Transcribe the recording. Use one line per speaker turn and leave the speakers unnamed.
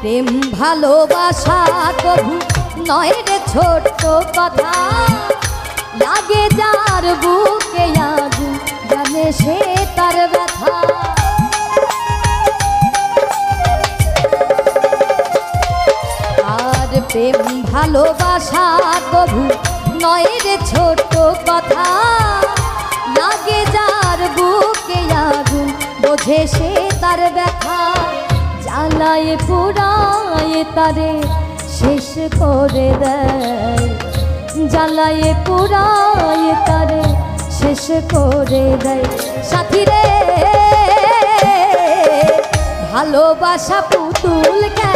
প্রেম ভালোবাসা কবু নয় রে ছোট্ট কথা, লাগে যার বুকে আগুন জানে সে তার ব্যথা। আর প্রেম ভালোবাসা কবু নয় রে ছোট্ট কথা, লাগে যার বুকে আগুন বোঝে সে তার ব্যথা। জ্বালায় পুরায় তারে শেষ করে দেয়, জ্বালায় পুরায় তারে শেষ করে দেয়। সাথী রে ভালোবাসা পুতুল কে